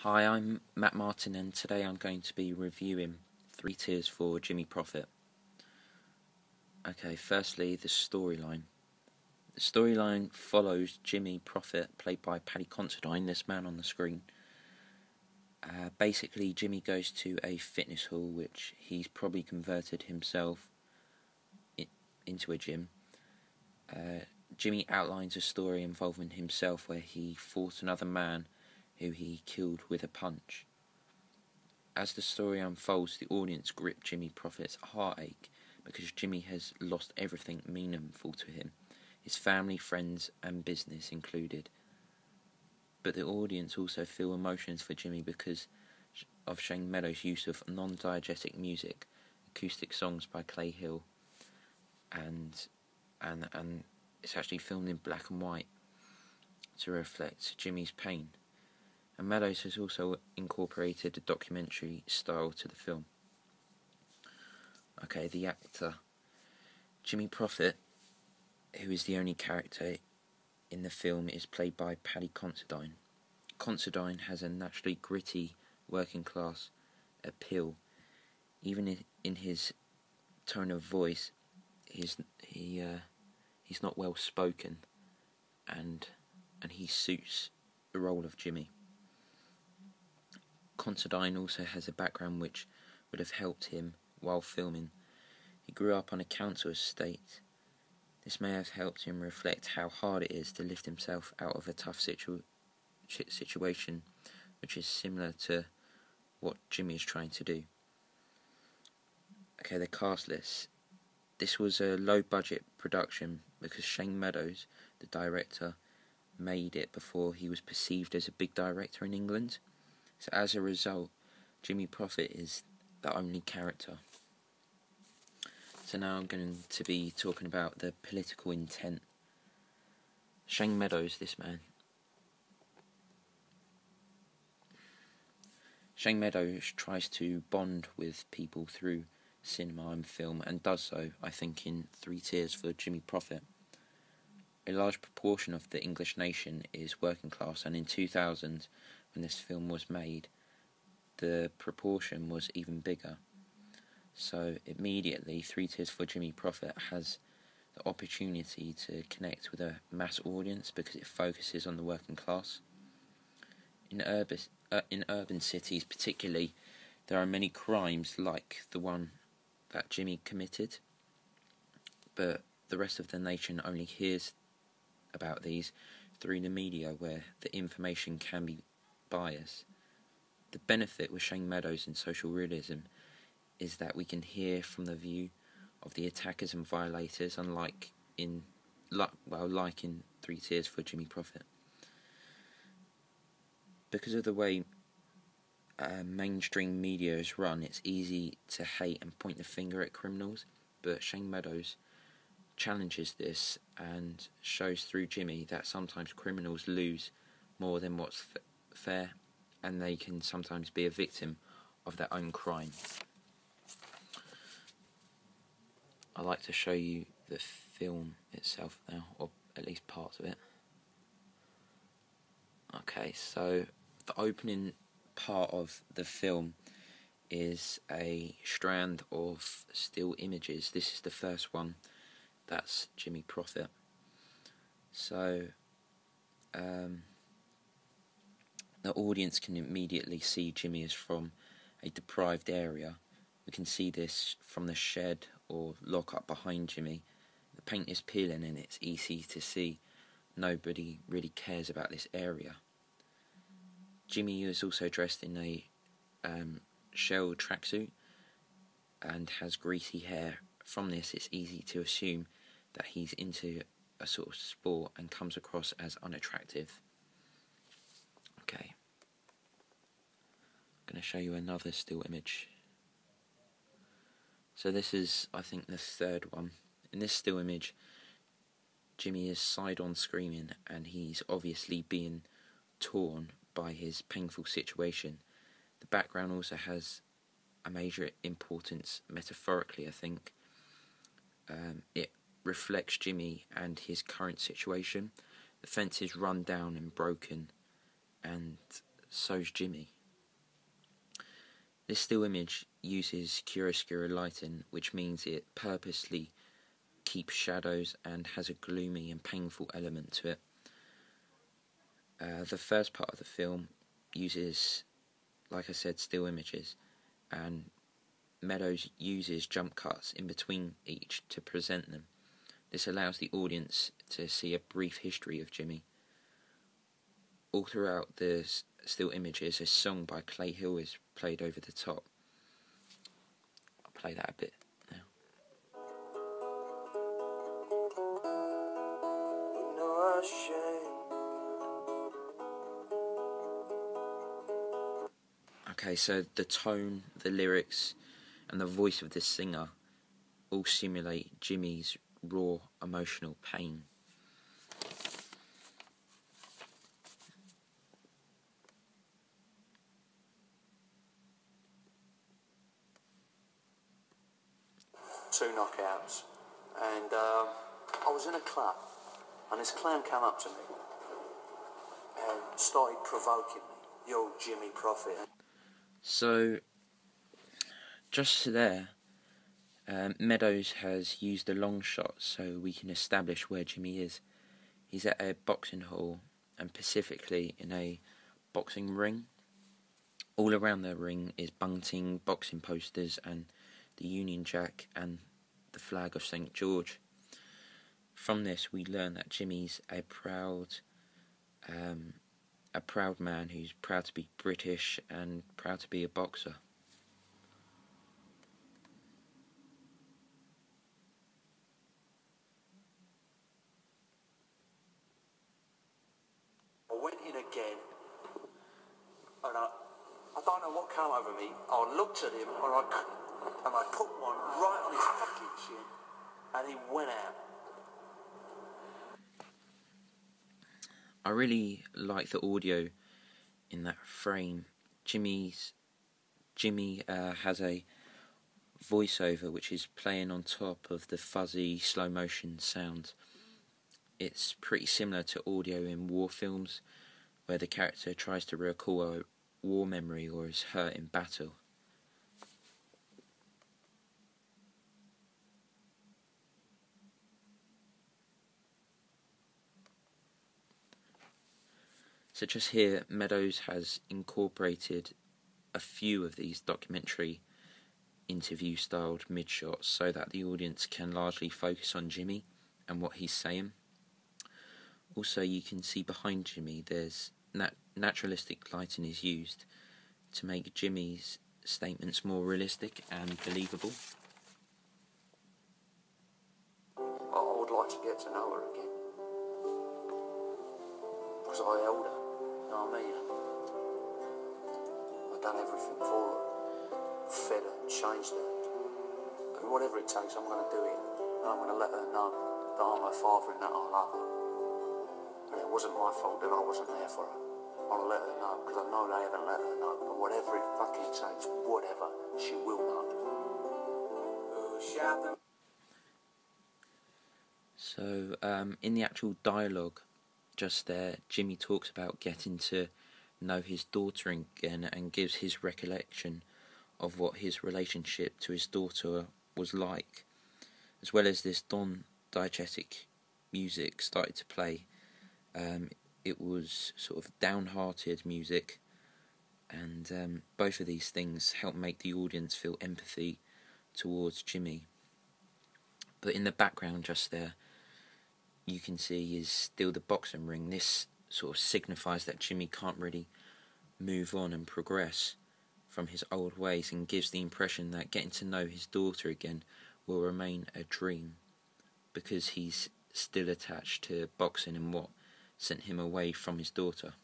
Hi, I'm Matt Martin, and today I'm going to be reviewing 3 Tears for Jimmy Prophet. Okay, firstly, the storyline. The storyline follows Jimmy Prophet, played by Paddy Considine, this man on the screen. Basically, Jimmy goes to a fitness hall, which he's probably converted himself into a gym. Jimmy outlines a story involving himself where he fought another man who he killed with a punch. As the story unfolds, the audience grip Jimmy Prophet's heartache because Jimmy has lost everything meaningful to him, his family, friends and business included. But the audience also feel emotions for Jimmy because of Shane Meadows' use of non-diegetic music, acoustic songs by Clay Hill, and it's actually filmed in black and white to reflect Jimmy's pain. And Meadows has also incorporated a documentary style to the film. Okay, the actor. Jimmy Prophet, who is the only character in the film, is played by Paddy Considine. Considine has a naturally gritty, working class appeal. Even in his tone of voice, he's not well spoken, and he suits the role of Jimmy. Considine also has a background which would have helped him while filming. He grew up on a council estate. This may have helped him reflect how hard it is to lift himself out of a tough situation, which is similar to what Jimmy is trying to do. Okay, the cast list. This was a low-budget production because Shane Meadows, the director, made it before he was perceived as a big director in England. So as a result, Jimmy Prophet is the only character. So now I'm going to be talking about the political intent. Shane Meadows, this man. Shane Meadows tries to bond with people through cinema and film, and does so, I think, in 3 Tears for Jimmy Prophet. A large proportion of the English nation is working class, and in 2000, when this film was made, the proportion was even bigger. So immediately 3 Tears for Jimmy Prophet has the opportunity to connect with a mass audience because it focuses on the working class. In urban cities particularly, there are many crimes like the one that Jimmy committed, but the rest of the nation only hears about these through the media, where the information can be biased. The benefit with Shane Meadows in social realism is that we can hear from the view of the attackers and violators, unlike in 3 Tears for Jimmy Prophet. Because of the way mainstream media is run, it's easy to hate and point the finger at criminals, but Shane Meadows challenges this and shows through Jimmy that sometimes criminals lose more than what's fair, and they can sometimes be a victim of their own crime. I'd like to show you the film itself now, or at least parts of it. Okay, so the opening part of the film is a strand of still images. This is the first one. That's Jimmy Prophet. So the audience can immediately see Jimmy is from a deprived area. We can see this from the shed or lock-up behind Jimmy. The paint is peeling and it's easy to see nobody really cares about this area. Jimmy is also dressed in a shell tracksuit and has greasy hair. From this, it's easy to assume that he's into a sort of sport and comes across as unattractive. Okay. I'm going to show you another still image. So this is, I think, the third one. In this still image, Jimmy is side-on screaming, and he's obviously being torn by his painful situation. The background also has a major importance metaphorically, I think. It reflects Jimmy and his current situation. The fence is run down and broken, and so's Jimmy. This still image uses chiaroscuro lighting, which means it purposely keeps shadows and has a gloomy and painful element to it. The first part of the film uses, like I said, still images, and Meadows uses jump cuts in between each to present them. This allows the audience to see a brief history of Jimmy. All throughout the still images, a song by Clay Hill is played over the top. I'll play that a bit now. No shame. Okay, so the tone, the lyrics, and the voice of the singer all simulate Jimmy's raw emotional pain. Two knockouts, and I was in a club, and this clown came up to me and started provoking me. Yo, Jimmy Prophet. So, just there, Meadows has used a long shot so we can establish where Jimmy is. He's at a boxing hall, and specifically in a boxing ring. All around the ring is bunting, boxing posters, and the Union Jack and the flag of St. George. From this, we learn that Jimmy's a proud man who's proud to be British and proud to be a boxer. I went in again, and I don't know what came over me. I looked at him, and I put one right on his fucking chin, and he went out. I really like the audio in that frame. Jimmy has a voiceover which is playing on top of the fuzzy slow motion sound. It's pretty similar to audio in war films, where the character tries to recall a war memory or is hurt in battle. So just here, Meadows has incorporated a few of these documentary interview-styled mid-shots so that the audience can largely focus on Jimmy and what he's saying. Also, you can see behind Jimmy there's naturalistic lighting is used to make Jimmy's statements more realistic and believable. I would like to get to know her again, because I held her. You know what I mean? I've done everything for her, fed her, changed her. And whatever it takes, I'm going to do it. And I'm going to let her know that I'm her father and that I love her. And it wasn't my fault that I wasn't there for her. I'll let her know, because I know they haven't let her know. But whatever it fucking takes, whatever, she will know. So, in the actual dialogue, just there, Jimmy talks about getting to know his daughter again and gives his recollection of what his relationship to his daughter was like, as well as this diegetic music started to play. It was sort of downhearted music, and both of these things help make the audience feel empathy towards Jimmy. But in the background just there, you can see is still the boxing ring. This sort of signifies that Jimmy can't really move on and progress from his old ways, and gives the impression that getting to know his daughter again will remain a dream, because he's still attached to boxing and what sent him away from his daughter.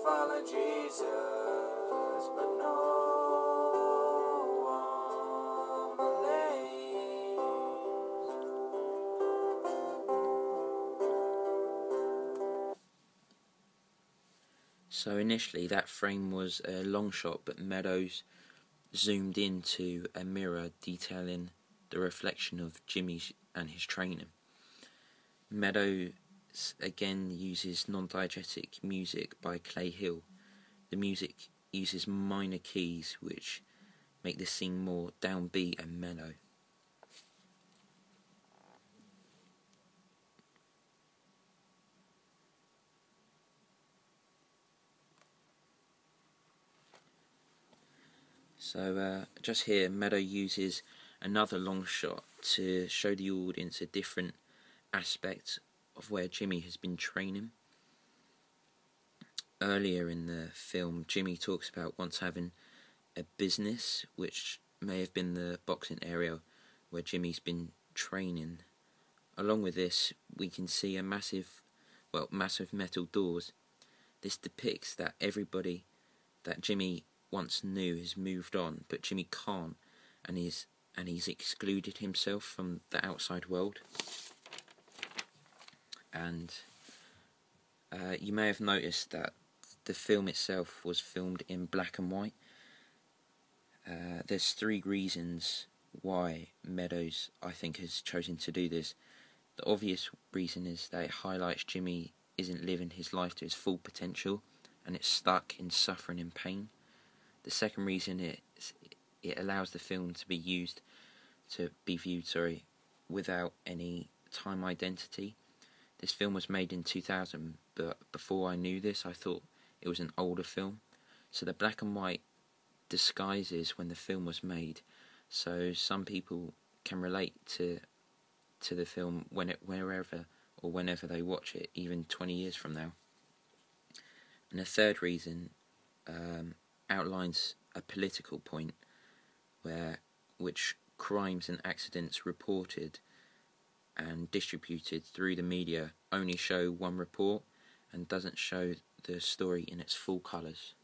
Follow Jesus, but no one believes. So initially that frame was a long shot, but Meadows zoomed into a mirror detailing the reflection of Jimmy and his trainer. Meadows again uses non-diegetic music by Clay Hill. The music uses minor keys which make the scene more downbeat and mellow. So just here, Meadow uses another long shot to show the audience a different aspect of where Jimmy has been training. Earlier in the film, Jimmy talks about once having a business, which may have been the boxing area where Jimmy's been training. Along with this, we can see a massive metal doors. This depicts that everybody that Jimmy once knew has moved on, but Jimmy can't, and he's excluded himself from the outside world. And you may have noticed that the film itself was filmed in black and white. There's 3 reasons why Meadows, I think, has chosen to do this. The obvious reason is that it highlights Jimmy isn't living his life to his full potential, and it's stuck in suffering and pain. The second reason is it allows the film to be viewed without any time identity. This film was made in 2000, but before I knew this, I thought it was an older film. So the black and white disguises when the film was made, so some people can relate to the film whenever they watch it, even 20 years from now. And the third reason outlines a political point which crimes and accidents reported and distributed through the media only show one report and doesn't show the story in its full colours.